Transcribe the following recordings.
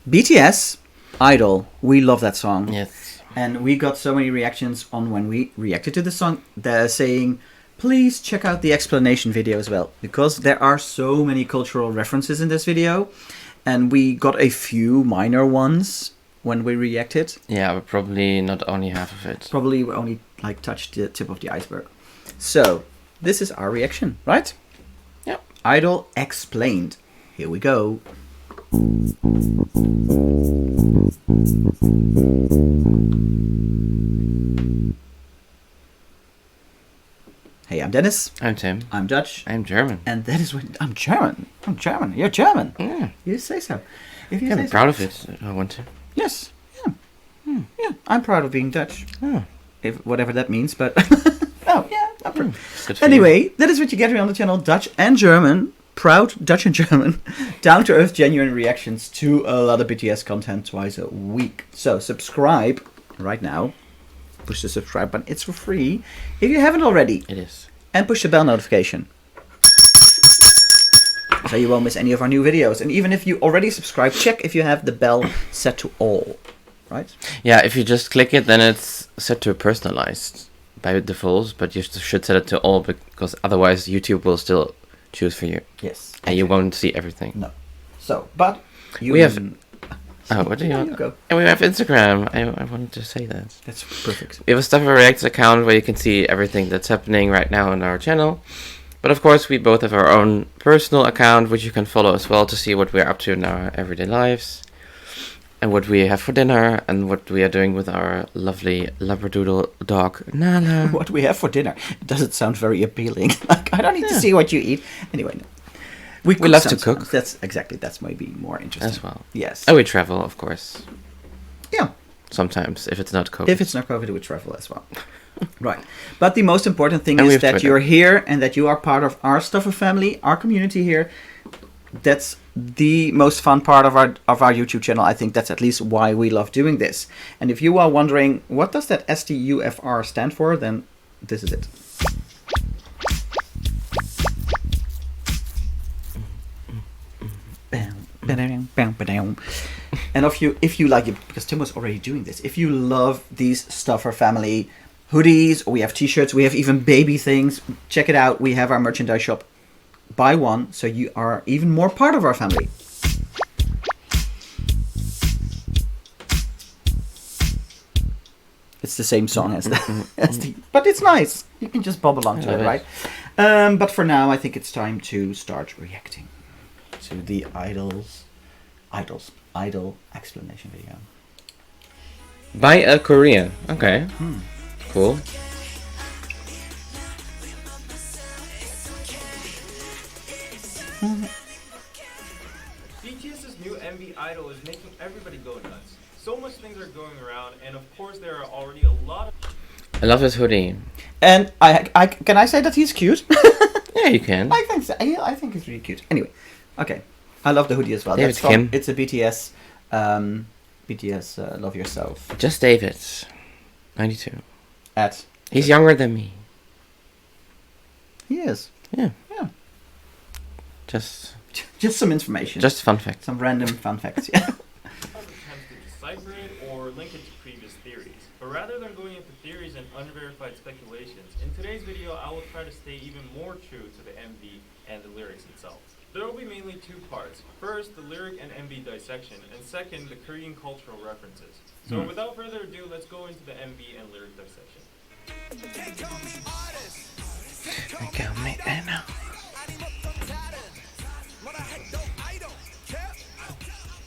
BTS, Idol. We love that song. Yes. And we got so many reactions on when we reacted to the song. They're saying, please check out the explanation video as well. Because there are so many cultural references in this video. And we got a few minor ones when we reacted. Yeah, but probably not only half of it. Probably we only like touched the tip of the iceberg. So, this is our reaction, right? Yep. Idol explained. Here we go. Hey, I'm Dennis. I'm Tim. I'm Dutch. I'm German. And that is when I'm German. I'm German. You're German. Yeah. You say so. If you Yeah, say I'm so. proud of it. I want to. Yes. Yeah. Yeah. I'm proud of being Dutch. Oh. If whatever that means, but oh yeah. I'm proud. Good for Anyway, that is what you get here on the channel, Dutch and German. Proud Dutch and German, down to earth, genuine reactions to a lot of BTS content twice a week. So subscribe right now. Push the subscribe button. It's for free if you haven't already. It is. And push the bell notification so you won't miss any of our new videos. And even if you already subscribed, check if you have the bell set to all. Right? Yeah, if you just click it, then it's set to personalized by default, but you should set it to all because otherwise YouTube will still choose for you. Yes. And you won't see everything. No. So, but you We have. Oh, what do you Yeah, want? you go. And we have Instagram. I wanted to say that. That's perfect. We have a STUFR Reacts account where you can see everything that's happening right now on our channel. But of course, we both have our own personal account, which you can follow as well to see what we're up to in our everyday lives. And what we have for dinner, and what we are doing with our lovely Labradoodle dog, Nala. What we have for dinner. Doesn't sound very appealing. Like, I don't need to see what you eat. Anyway, no. We love to sometimes. cook. That's maybe more interesting. As well. Yes. And we travel, of course. Yeah. Sometimes, if it's not COVID. If it's not COVID, we travel as well. Right. But the most important thing And we is have that Twitter. you're here and that you are part of our STUFR family, our community here. That's the most fun part of our YouTube channel. I think that's at least why we love doing this. And if you are wondering, what does that STUFR stand for, then this is it. And if you like it, because Tim was already doing this, if you love these STUFR family hoodies, we have t-shirts, we have even baby things, check it out. We have our merchandise shop. Buy one so you are even more part of our family. It's the same song as the, but it's nice. You can just bob along to it, right? But for now, I think it's time to start reacting to the Idol explanation video. By a Korean. Okay. Cool. BTS's new MV Idol is making everybody go nuts. So much things are going around, and of course there are already a lot of... I love his hoodie. And I can I say that he's cute? Yeah, you can. I think so. I think he's really cute. Anyway, okay. I love the hoodie as well. David That's from, Kim. it's a BTS. BTS. Love Yourself. Just David. 92. At He's younger than me. he is. Yeah. Yeah. Just Some information. a fun fact. some random fun facts. Yeah. attempts to decipher it or link it to previous theories. But rather than going into theories and unverified speculations, in today's video I will try to stay even more true to the MV and the lyrics itself. There will be mainly two parts. First, the lyric and MV dissection, and second, the Korean cultural references. So without further ado, let's go into the MV and lyric dissection.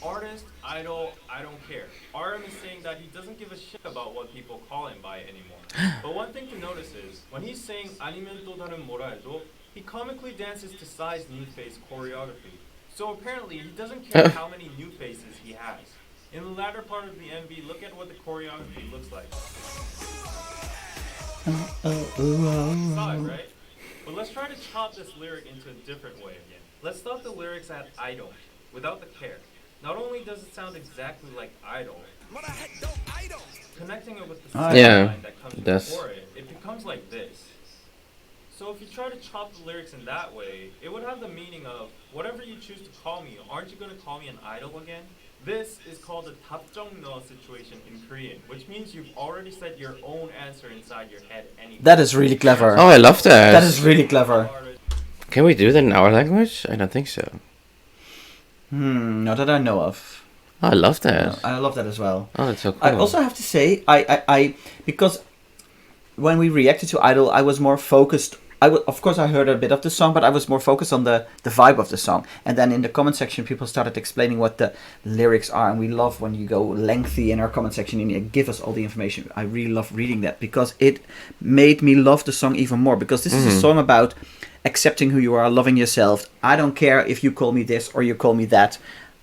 Artist, idol, I don't care. RM is saying that he doesn't give a shit about what people call him by anymore. But one thing to notice is, when he's saying 아니면 또 다른 뭐라 해도, he comically dances to Psy's new face choreography. So apparently he doesn't care how many new faces he has. In the latter part of the MV, look at what the choreography looks like. Psy, right? But let's try to chop this lyric into a different way again. Let's stop the lyrics at idol, without the care. Not only does it sound exactly like idol, connecting it with the second Yeah, line that comes it does. before it, it becomes like this. So if you try to chop the lyrics in that way, it would have the meaning of, whatever you choose to call me, aren't you going to call me an idol again? This is called a 답정너 situation in Korean, which means you've already said your own answer inside your head anyway. That is really clever. Oh, I love that. That is really clever. Can we do that in our language? I don't think so. Not that I know of. Oh, I love that. I love that as well. Oh, that's so cool. I also have to say, I because when we reacted to Idol, I was more focused. Of course, I heard a bit of the song, but I was more focused on the vibe of the song. And then in the comment section, people started explaining what the lyrics are. And we love when you go lengthy in our comment section and you give us all the information. I really love reading that because it made me love the song even more. Because this is a song about accepting who you are, loving yourself. I don't care if you call me this or you call me that.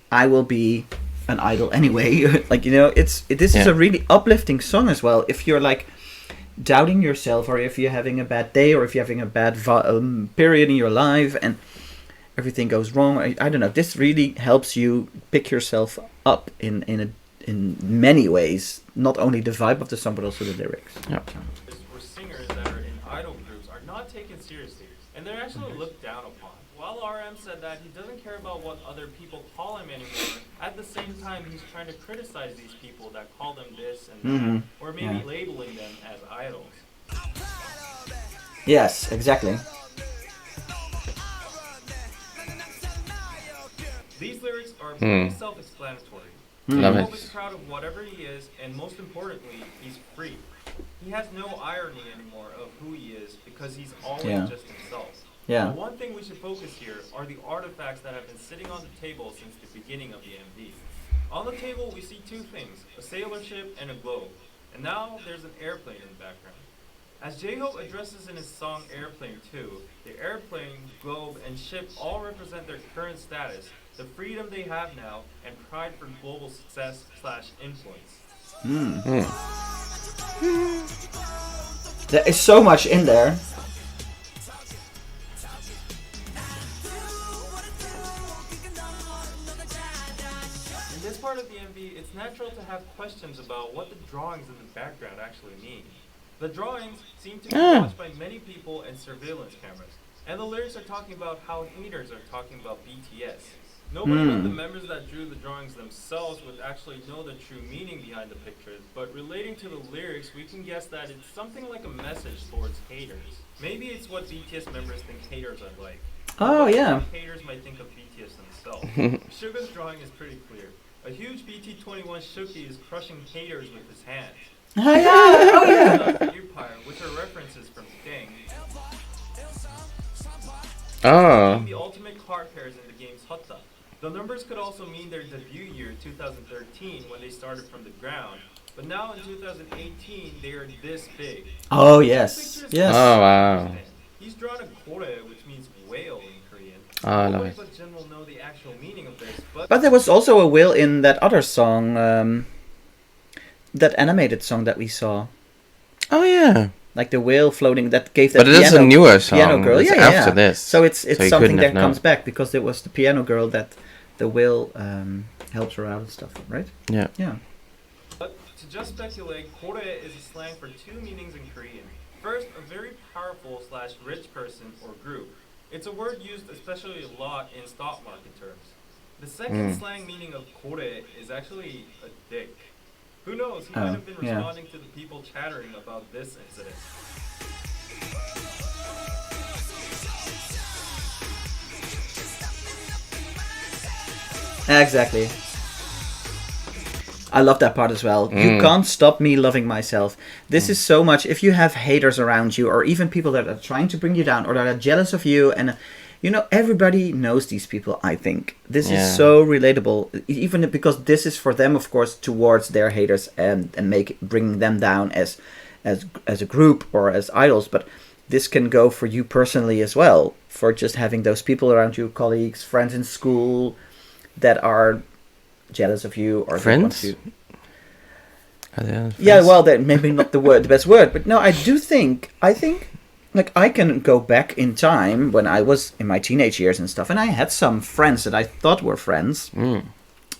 I will be an idol anyway. Like, you know, this is a really uplifting song as well. If you're like doubting yourself, or if you're having a bad day, or if you're having a bad period in your life and everything goes wrong, I don't know, this really helps you pick yourself up in many ways, not only the vibe of the song but also the lyrics. Or singers that are in idol groups are not taken seriously, and they're actually looked down upon. While RM said that he doesn't care about what other people call him anymore, at the same time he's trying to criticize these people that call them this and that, or maybe labeling them as idols. Yes, exactly. These lyrics are pretty self-explanatory. Love it. Hope is proud of whatever he is, and most importantly, he's free. He has no irony anymore of who he is because he's always just himself. Yeah. But one thing we should focus here are the artifacts that have been sitting on the table since the beginning of the MV. On the table, we see two things, a sailor ship and a globe. And now there's an airplane in the background. As J-Hope addresses in his song Airplane 2, the airplane, globe, and ship all represent their current status, the freedom they have now, and pride for global success/influence. There is so much in there. In this part of the MV, it's natural to have questions about what the drawings in the background actually mean. The drawings seem to be watched by many people and surveillance cameras, and the lyrics are talking about how haters are talking about BTS. Nobody but the members that drew the drawings themselves would actually know the true meaning behind the pictures, but relating to the lyrics, we can guess that it's something like a message towards haters. Maybe it's what BTS members think haters are like. Oh, yeah. Haters might think of BTS themselves. Suga's drawing is pretty clear. A huge BT21 Shuki is crushing haters with his hands. Oh yeah. Empire, which are references from Gang. Oh. The ultimate car pairs in the game SHOUTOUT. The numbers could also mean their debut year 2013 when they started from the ground. But now in 2018 they are this big. Oh yes. Yes. Oh wow. He's drawn a kore, which means whale in Korean. Oh, I love Nobody it. but Jin will know the actual meaning of this, But there was also a whale in that other song, that animated song that we saw. Oh yeah. Like the whale floating that gave that. But it is a newer song. Piano girl, It's yeah, after this. So it's you something couldn't that have known. comes back because it was the piano girl that the whale helps her out and stuff, right? Yeah. Yeah. But to just speculate, kore is a slang for two meanings in Korean. First, a very powerful/rich person or group. It's a word used especially a lot in stock market terms. The second slang meaning of kore is actually a dick. Who knows, he might have been responding to the people chattering about this incident. Exactly. I love that part as well. You can't stop me loving myself. This is so much. If you have haters around you, or even people that are trying to bring you down, or that are jealous of you, and you know, everybody knows these people, I think. This is so relatable, even because this is for them, of course, towards their haters and bringing them down as a group or as idols. But this can go for you personally as well, for just having those people around you, colleagues, friends in school, that are jealous of you or friends. Yeah, well, that maybe not the best word, but no, I think, like, I can go back in time when I was in my teenage years and stuff, and I had some friends that I thought were friends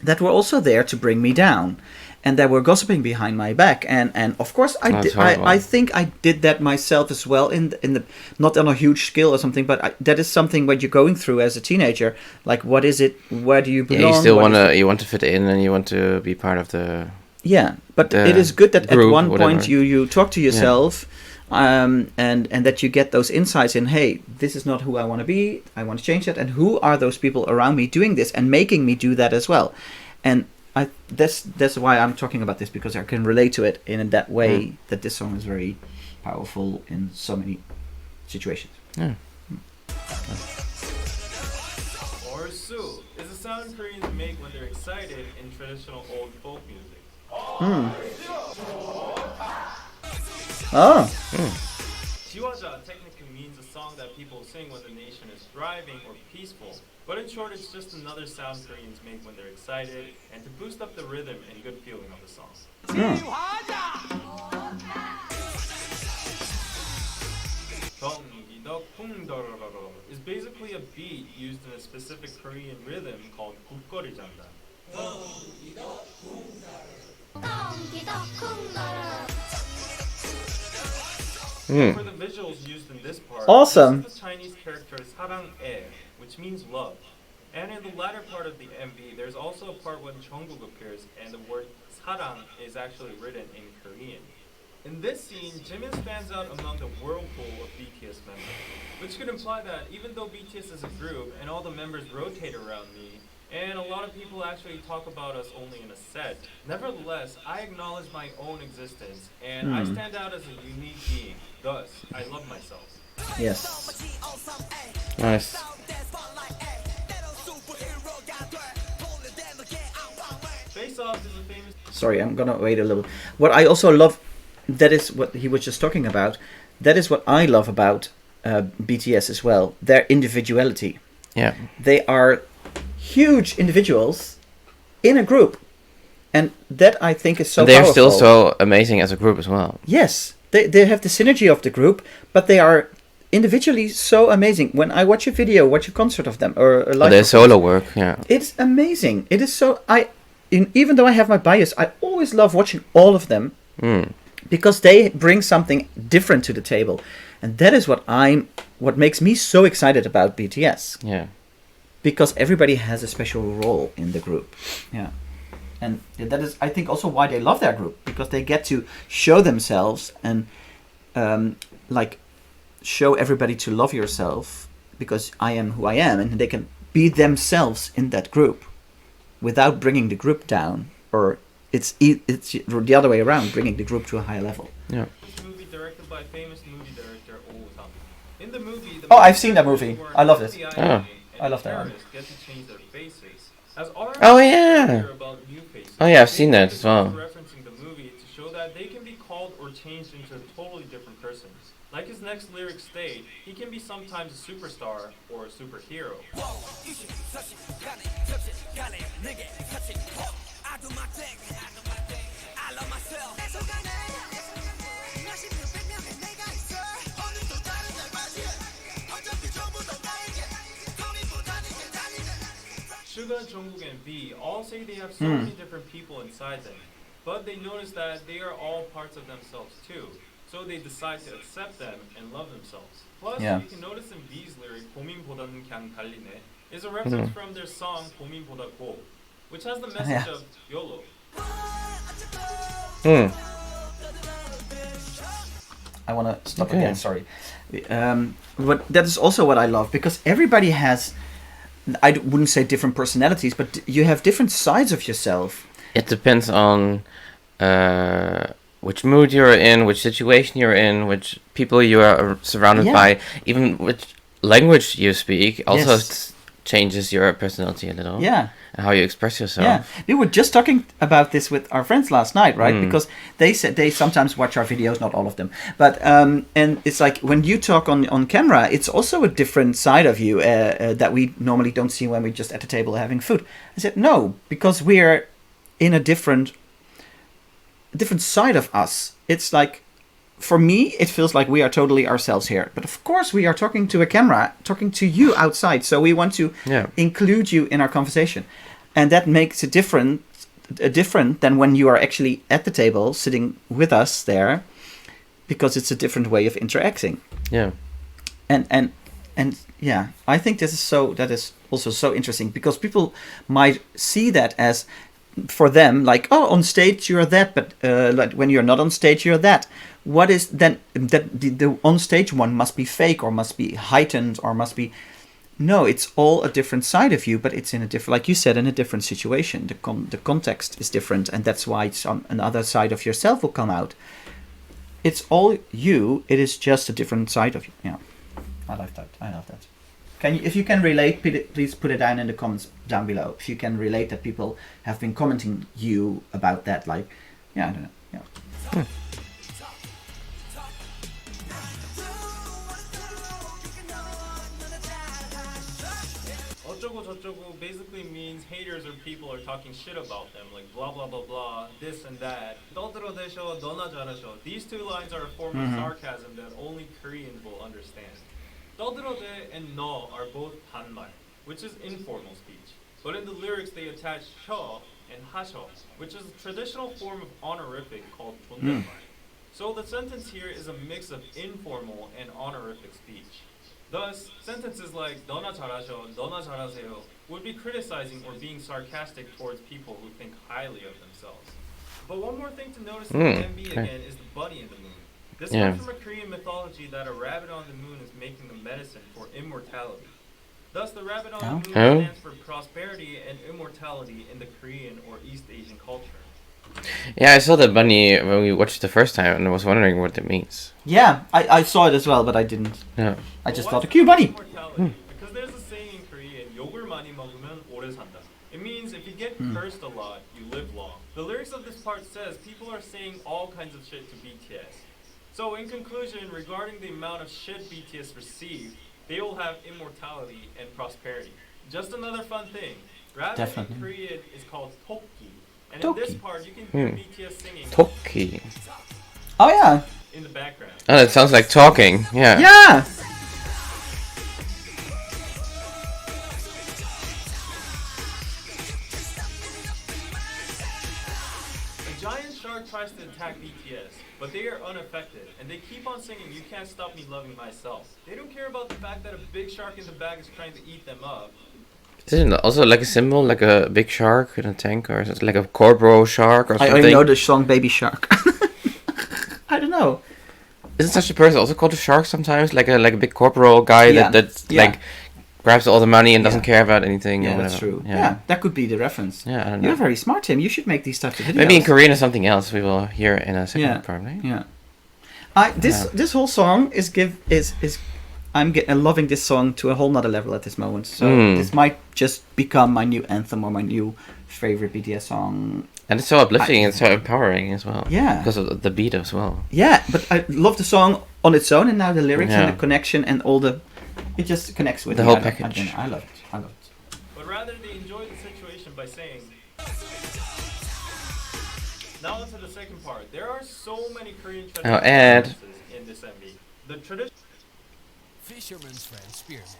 that were also there to bring me down, and they were gossiping behind my back, and of course That's horrible. I think I did that myself as well in the not on a huge scale or something, but that is something what you're going through as a teenager. Like, what is it? Where do you belong? Yeah, you still want to fit in, and you want to be part of the. Yeah, but it is good that group, at one whatever. point you talk to yourself, and that you get those insights in, hey, this is not who I want to be. I want to change that, and who are those people around me doing this and making me do that as well, and. That's why I'm talking about this, because I can relate to it in that way, that this song is very powerful in so many situations. Yeah. Orsu is a sound Koreans make when they're excited in traditional old folk music. Oh. Chiwaja technically means a song that people sing when the nation is thriving or peaceful. But in short, it's just another sound Koreans make when they're excited and to boost up the rhythm and good feeling of the song. Is basically a beat used in a specific Korean rhythm called 국거리장단. For the visuals used in this part, Awesome. this is the Chinese character 사랑해, which means love. And in the latter part of the MV, there's also a part when Jungkook appears, and the word 사랑 is actually written in Korean. In this scene, Jimin stands out among the whirlpool of BTS members, which could imply that even though BTS is a group and all the members rotate around me, and a lot of people actually talk about us only in a set, nevertheless, I acknowledge my own existence, and I stand out as a unique being. Thus, I love myself. Yes. Nice. Face Off is a famous... Sorry, I'm gonna wait a little. What I also love, that is what he was just talking about. That is what I love about BTS as well. Their individuality. Yeah. They are huge individuals in a group, and that I think is so And they're powerful. still so amazing as a group as well. Yes, they have the synergy of the group, but they are individually so amazing. When I watch a video, watch a concert of them, or a live Their performance, solo work, yeah. it's amazing. It is so. Even though I have my bias, I always love watching all of them because they bring something different to the table, and that is what makes me so excited about BTS. Yeah. Because everybody has a special role in the group. Yeah. And that is, I think, also why they love their group, because they get to show themselves and show everybody to love yourself, because I am who I am, and they can be themselves in that group without bringing the group down, or it's the other way around, bringing the group to a higher level. Yeah. This movie directed by famous movie director Oh Sang. In the movie, Oh, I've seen that movie. I love it. Oh. I love that one. terrorists get to change their faces. As RM Oh, yeah. earlier about new faces, Oh, yeah, I've seen that as well. referencing the movie to show that they can be called or changed into a totally different person. Like his next lyrics state, he can be sometimes a superstar or a superhero. Suga, Jungkook, and V all say they have so many different people inside them, but they notice that they are all parts of themselves too. So they decide to accept them and love themselves. Plus, Yeah. you can notice in V's lyric, 고민보다는 그냥 달리네, is a reference from their song 고민보다 고, which has the message of YOLO. I want to stop Okay. again, sorry. But that is also what I love, because everybody has, I wouldn't say different personalities, but you have different sides of yourself. It depends on which mood you're in, which situation you're in, which people you are surrounded Yeah. by, even which language you speak also Yes. changes your personality a little. Yeah. And how you express yourself. Yeah, we were just talking about this with our friends last night, right? Because they said they sometimes watch our videos, not all of them, but and it's like when you talk on camera, it's also a different side of you that we normally don't see when we're just at the table having food. I said no, because we're in a different side of us. It's like, for me, it feels like we are totally ourselves here. But of course, we are talking to a camera, talking to you outside. So we want to include you in our conversation. And that makes it different different than when you are actually at the table sitting with us there, because it's a different way of interacting. Yeah. And yeah, I think that is also so interesting, because people might see that as, for them, like, oh, on stage you're that, but like when you're not on stage you're that. What is then that the on stage one must be fake or must be heightened or must be? No, it's all a different side of you, but it's in a different, like you said, in a different situation. The context is different, and that's why another side of yourself will come out. It's all you. It is just a different side of you. Yeah, I love that. If you can relate, please put it down in the comments down below. If you can relate that people have been commenting you about that, like, yeah, I don't know. Yeah. 어쩌고 저쩌고 basically means haters or people are talking shit about them, like blah blah blah blah, this and that. 떠들어대셔, 너나 잘하셔. These two lines are a form of sarcasm that only Koreans will understand. 떠들어대 and 너 are both 반말, which is informal speech. But in the lyrics they attach 셔 and 하셔, which is a traditional form of honorific called 존댓말. So the sentence here is a mix of informal and honorific speech. Thus, sentences like 너나 잘하셔, 너나 잘하세요 would be criticizing or being sarcastic towards people who think highly of themselves. But one more thing to notice in the MV again is the bunny in the moon. This comes from a Korean mythology that a rabbit on the moon is making a medicine for immortality. Thus, the rabbit on the moon stands for prosperity and immortality in the Korean or East Asian culture. Yeah, I saw the bunny when we watched the first time, and I was wondering what it means. Yeah, I saw it as well, but I didn't. Yeah. I just thought a cute bunny. Because there's a saying in Korean, 욕을 많이 먹으면 오래 산다. It means if you get cursed a lot, you live long. The lyrics of this part says people are saying all kinds of shit to BTS. So in conclusion, regarding the amount of shit BTS received, they will have immortality and prosperity. Just another fun thing. Rabbit in Korean is called tokki. And in this part, you can hear BTS singing Tokki. Oh yeah. in the background. Oh, that sounds like talking. Yeah. Yeah. A giant shark tries to attack BTS, but they are unaffected, and they keep on singing "You Can't Stop Me Loving Myself." They don't care about the fact that a big shark in the back is trying to eat them up. Isn't it also like a symbol, like a big shark in a tank, or something, like a corporal shark or something? I only know the song Baby Shark. I don't know. Isn't such a person also called a shark sometimes? Like a big corporal guy that like grabs all the money and doesn't care about anything. Yeah, or that's true. Yeah. Yeah, that could be the reference. Yeah, I don't know. You're very smart, Tim. You should make these types of videos. Maybe in Korean or something else. We will hear in a second, probably. Yeah. This whole song is I'm loving this song to a whole nother level at this moment. So this might just become my new anthem or my new favorite BTS song. And it's so uplifting and so empowering as well. Yeah. Because of the beat as well. Yeah, but I love the song on its own, and now the lyrics and the connection and all the... It just connects with the me. whole package. I love it. I love it. But rather, they enjoy the situation by saying... Now onto the second part. There are so many Korean traditional references in this MV. The tradition... Fisherman's friend Spearmint.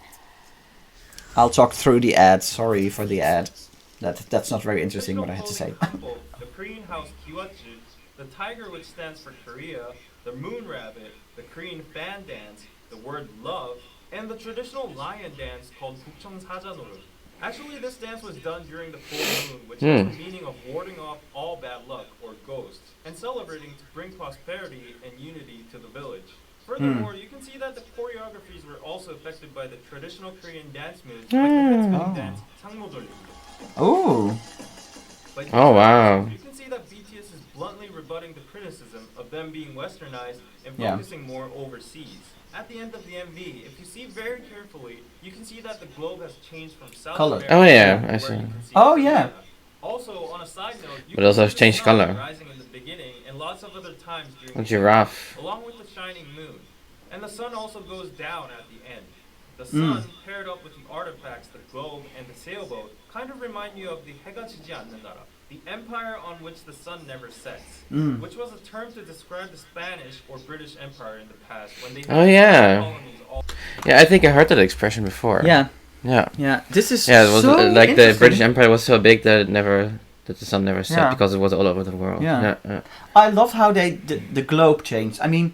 I'll talk through the ad. Sorry for the ad. That's not very interesting what I had to say. The Korean house Kiwatju, the tiger which stands for Korea, the moon rabbit, the Korean fan dance, the word love, and the traditional lion dance called Bukcheong Sajanoru. Actually, this dance was done during the full moon, which has the meaning of warding off all bad luck or ghosts, and celebrating to bring prosperity and unity to the village. Furthermore, you can see that the choreographies were also affected by the traditional Korean dance moves, like the Korean dance Sangmodolli. Oh. Oh, wow. You can see that BTS is bluntly rebutting the criticism of them being westernized and focusing more overseas. At the end of the MV, if you see very carefully, you can see that the globe has changed from South America. Oh yeah, I see. Oh yeah. Also, on a side note, you But also can see changed the sun color. rising in the beginning and lots of other times during A the giraffe. along with the shining moon. And the sun also goes down at the end. The sun, paired up with the artifacts, the globe, and the sailboat, kind of remind you of the 해가 지지 않는 나라, the empire on which the sun never sets, which was a term to describe the Spanish or British Empire in the past when they had colonies all. Yeah, I think I heard that expression before. Yeah. Yeah. Yeah. This is Yeah, it was so like the interesting. British Empire was so big that it never that the sun never set Yeah. because it was all over the world. Yeah. Yeah. I love how the globe changed. I mean,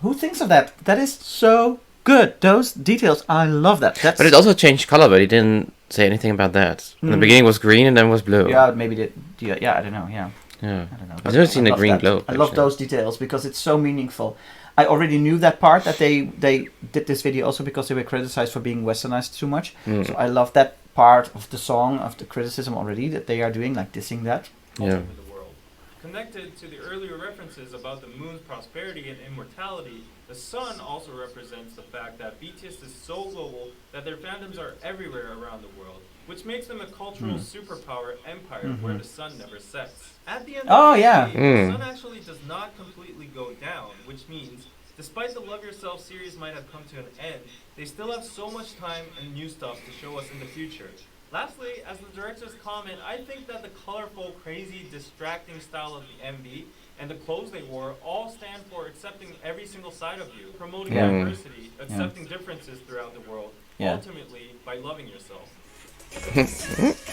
who thinks of that? That is so good. Those details, I love that. That's But it also changed color, but he didn't say anything about that. In the beginning it was green and then was blue. yeah, maybe yeah, I don't know. Yeah. Yeah. I don't know. I've never seen a love green that. globe. I love actually. those details because it's so meaningful. I already knew that part that they did this video also because they were criticized for being westernized too much. So I love that part of the song, of the criticism already that they are doing, like dissing that. Yeah. Of the world. Connected to the earlier references about the moon's prosperity and immortality, the sun also represents the fact that BTS is so global that their fandoms are everywhere around the world, which makes them a cultural superpower empire where the sun never sets. At the end Oh, of the yeah. day, the sun actually does not completely go down, which means despite the Love Yourself series might have come to an end, they still have so much time and new stuff to show us in the future. Lastly, as the director's comment, I think that the colorful, crazy, distracting style of the MV and the clothes they wore all stand for accepting every single side of you, promoting Yeah. diversity, accepting differences throughout the world, Yeah. ultimately by loving yourself.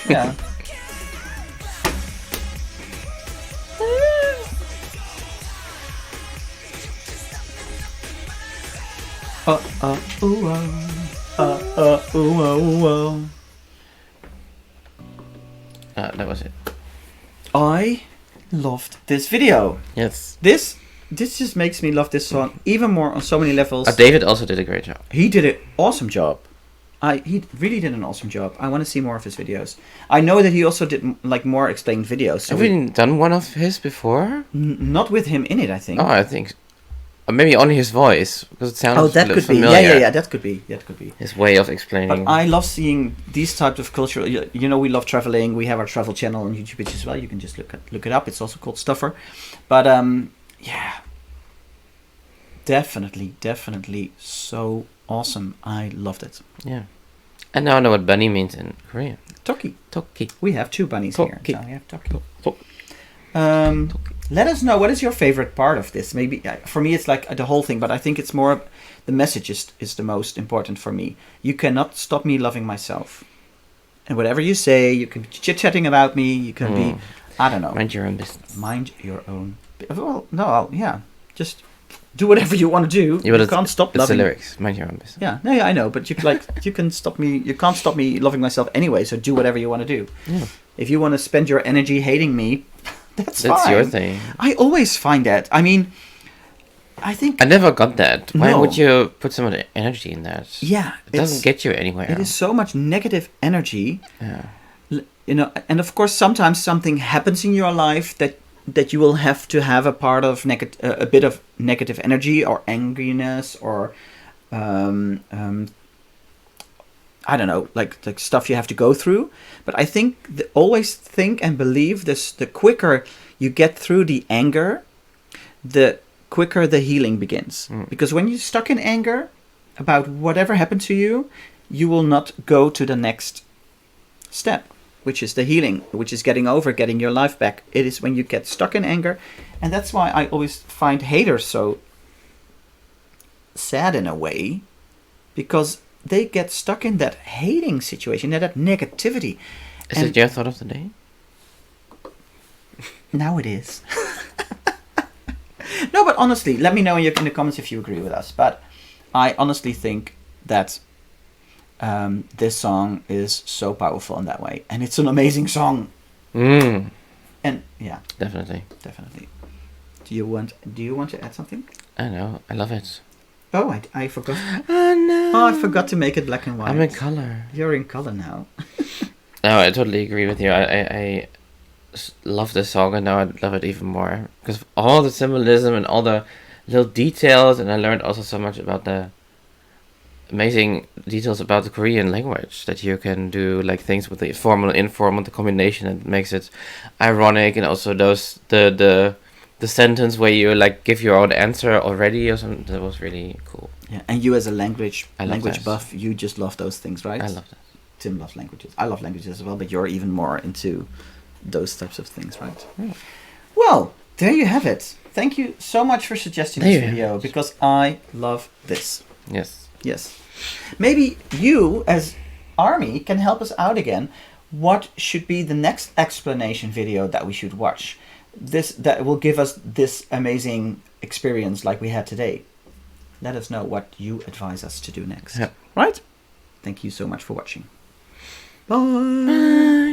Yeah. That was it. I loved this video. Yes. This just makes me love this song even more on so many levels. David also did a great job. He did an awesome job. He really did an awesome job. I want to see more of his videos. I know that he also did like more explained videos. So Have we done one of his before? not with him in it, I think. Oh, I think maybe only his voice because it sounds that could familiar. be. Yeah. That could be. His way of explaining. But I love seeing these types of cultural. You know, we love traveling. We have our travel channel on YouTube as well. You can just look it up. It's also called STUFR. But yeah, definitely so awesome. I loved it. Yeah. And now I know what bunny means in Korean. Toki. Toki. We have two bunnies Toki. here. So we have Toki. Toki. Let us know what is your favorite part of this. Maybe for me it's like the whole thing, but I think it's more the message is the most important for me. You cannot stop me loving myself. And whatever you say, you can be chit-chatting about me. You can be, I don't know. Mind your own business. Mind your own. Well, no, yeah, just do whatever you want to do. Yeah, but you can't stop it's loving. the lyrics. Mind your own business. Yeah, no, yeah, I know, but you can stop me. You can't stop me loving myself anyway. So do whatever you want to do. Yeah. If you want to spend your energy hating me, that's That's your fine. thing. I always find that. I mean, I think. I never got that. Why No. would you put so much energy in that? Yeah, It doesn't get you anywhere. It is so much negative energy. Yeah. You know, and of course, sometimes something happens in your life that you will have to have a part of a bit of negative energy or angriness or I don't know, like stuff you have to go through. But I think always think and believe this: the quicker you get through the anger, the quicker the healing begins. Because when you're stuck in anger about whatever happened to you, you will not go to the next step, which is the healing, which is getting your life back. It is when you get stuck in anger. And that's why I always find haters so sad in a way, because they get stuck in that hating situation, that negativity. Is it your thought of the day? Now it is. No, but honestly, let me know in the comments if you agree with us. But I honestly think that this song is so powerful in that way, and it's an amazing song. And yeah, Definitely. Do you want to add something? I know. I love it. Oh, I forgot. Oh no. Oh, I forgot to make it black and white. I'm in color. You're in color now. No, I totally agree with you. I love this song, and now I love it even more because of all the symbolism and all the little details, and I learned also so much about the amazing details about the Korean language, that you can do like things with the formal and informal, the combination that makes it ironic, and also those the sentence where you like give your own answer already or something. That was really cool. Yeah, and you as a language that. buff, you just love those things, right? I love that. Tim loves languages. I love languages as well, but you're even more into those types of things, right? Yeah. Well, there you have it. Thank you so much for suggesting There this you video, have it. because I love this. Yes. Yes. Maybe you, as Army, can help us out again. what should be the next explanation video that we should watch. That will give us this amazing experience like we had today. Let us know what you advise us to do next. Yeah. Right? Thank you so much for watching. Bye.